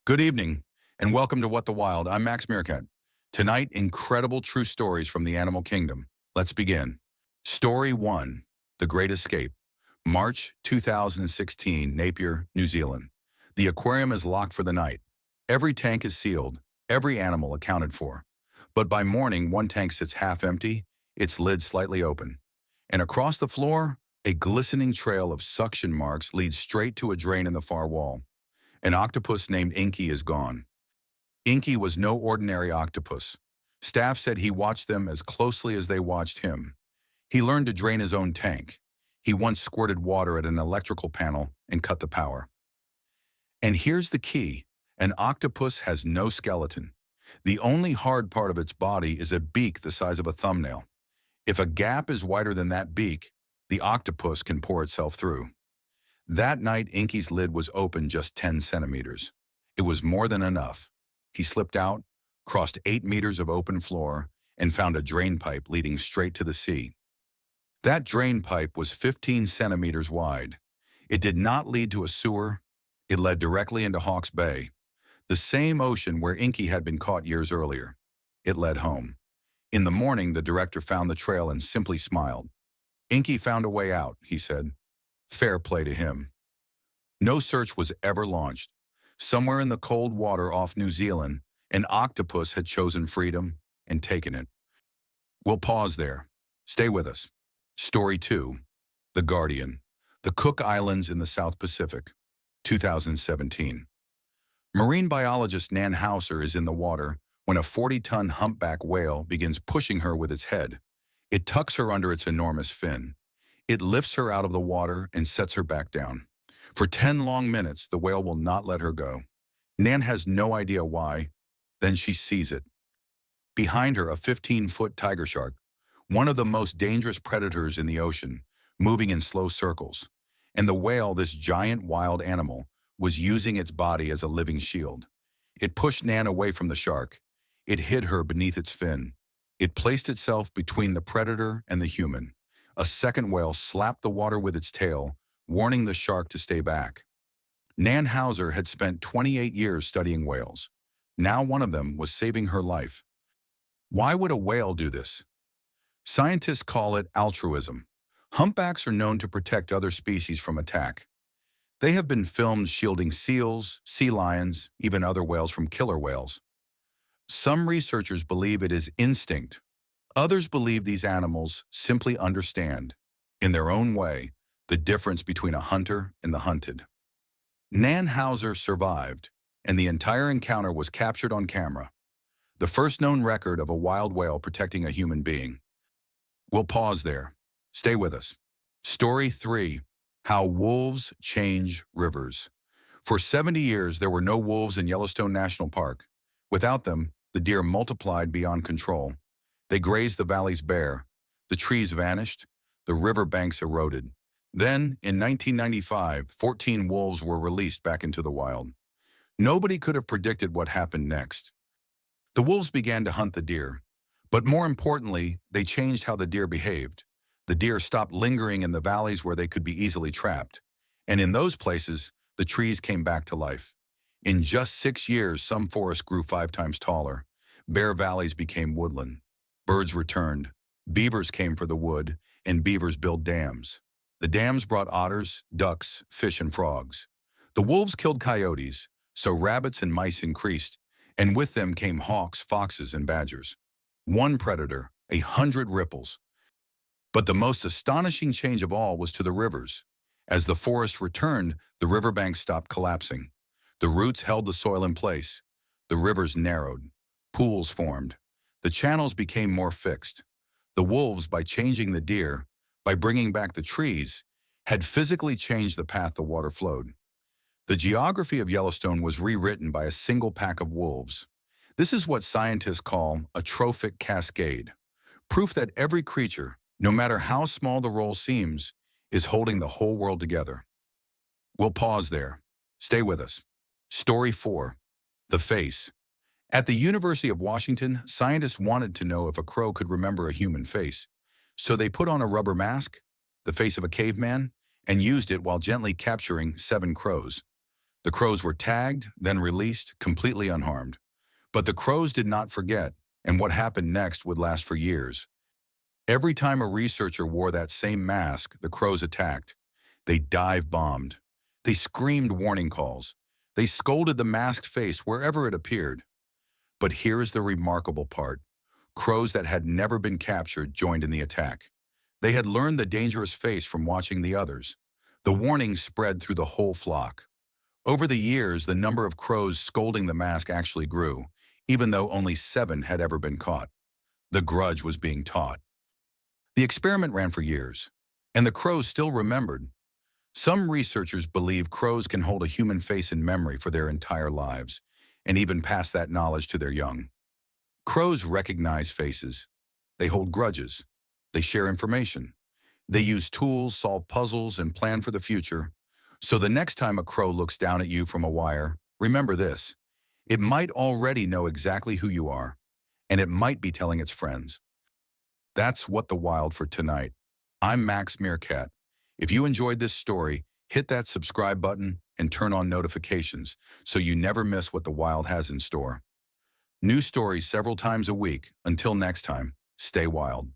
Good evening, and welcome to What the Wild. I'm Max Meerkat. Tonight, incredible true stories from the animal kingdom. Let's begin. Story 1, The Great Escape. March 2016, Napier, New Zealand. The aquarium is locked for the night. Every tank is sealed, every animal accounted for. But by morning, one tank sits half empty, its lid slightly open. And across the floor, a glistening trail of suction marks leads straight to a drain in the far wall. An octopus named Inky is gone. Inky was no ordinary octopus. Staff said he watched them as closely as they watched him. He learned to drain his own tank. He once squirted water at an electrical panel and cut the power. And here's the key. An octopus has no skeleton. The only hard part of its body is a beak the size of a thumbnail. If a gap is wider than that beak, the octopus can pour itself through. That night, Inky's lid was open just 10 centimeters. It was more than enough. He slipped out, crossed 8 meters of open floor, and found a drain pipe leading straight to the sea. That drain pipe was 15 centimeters wide. It did not lead to a sewer. It led directly into Hawke's Bay, the same ocean where Inky had been caught years earlier. It led home. In the morning, the director found the trail and simply smiled. "Inky found a way out," he said. Fair play to him. No search was ever launched. Somewhere in the cold water off New Zealand, an octopus had chosen freedom and taken it. We'll pause there. Stay with us. Story 2, The Guardian. The Cook Islands in the South Pacific, 2017. Marine biologist Nan Hauser is in the water when a 40-ton humpback whale begins pushing her with its head. It tucks her under its enormous fin. It lifts her out of the water and sets her back down. For 10 long minutes, the whale will not let her go. Nan has no idea why. Then she sees it. Behind her, a 15-foot tiger shark, one of the most dangerous predators in the ocean, moving in slow circles. And the whale, this giant wild animal, was using its body as a living shield. It pushed Nan away from the shark. It hid her beneath its fin. It placed itself between the predator and the human. A second whale slapped the water with its tail, warning the shark to stay back. Nan Hauser had spent 28 years studying whales. Now one of them was saving her life. Why would a whale do this? Scientists call it altruism. Humpbacks are known to protect other species from attack. They have been filmed shielding seals, sea lions, even other whales from killer whales. Some researchers believe it is instinct. Others believe these animals simply understand, in their own way, the difference between a hunter and the hunted. Nan Hauser survived, and the entire encounter was captured on camera, the first known record of a wild whale protecting a human being. We'll pause there. Stay with us. Story 3, How Wolves Change Rivers. For 70 years, there were no wolves in Yellowstone National Park. Without them, the deer multiplied beyond control. They grazed the valleys bare. The trees vanished. The river banks eroded. Then, in 1995, 14 wolves were released back into the wild. Nobody could have predicted what happened next. The wolves began to hunt the deer. But more importantly, they changed how the deer behaved. The deer stopped lingering in the valleys where they could be easily trapped. And in those places, the trees came back to life. In just 6 years, some forests grew 5 times taller. Bare valleys became woodland. Birds returned, beavers came for the wood, and beavers built dams. The dams brought otters, ducks, fish, and frogs. The wolves killed coyotes, so rabbits and mice increased, and with them came hawks, foxes, and badgers. One predator, 100 ripples. But the most astonishing change of all was to the rivers. As the forest returned, the riverbanks stopped collapsing. The roots held the soil in place. The rivers narrowed. Pools formed. The channels became more fixed. The wolves, by changing the deer, by bringing back the trees, had physically changed the path the water flowed. The geography of Yellowstone was rewritten by a single pack of wolves. This is what scientists call a trophic cascade, proof that every creature, no matter how small the role seems, is holding the whole world together. We'll pause there. Stay with us. Story 4, The Face. At the University of Washington, scientists wanted to know if a crow could remember a human face. So they put on a rubber mask, the face of a caveman, and used it while gently capturing 7 crows. The crows were tagged, then released, completely unharmed. But the crows did not forget, and what happened next would last for years. Every time a researcher wore that same mask, the crows attacked. They dive-bombed. They screamed warning calls. They scolded the masked face wherever it appeared. But here's the remarkable part. Crows that had never been captured joined in the attack. They had learned the dangerous face from watching the others. The warnings spread through the whole flock. Over the years, the number of crows scolding the mask actually grew, even though only 7 had ever been caught. The grudge was being taught. The experiment ran for years, and the crows still remembered. Some researchers believe crows can hold a human face in memory for their entire lives, and even pass that knowledge to their young. Crows recognize faces. They hold grudges. They share information. They use tools, solve puzzles, and plan for the future. So the next time a crow looks down at you from a wire, remember this. It might already know exactly who you are, and it might be telling its friends. That's What the Wild for tonight. I'm Max Meerkat. If you enjoyed this story, hit that subscribe button and turn on notifications so you never miss what the wild has in store. New stories several times a week. Until next time, stay wild.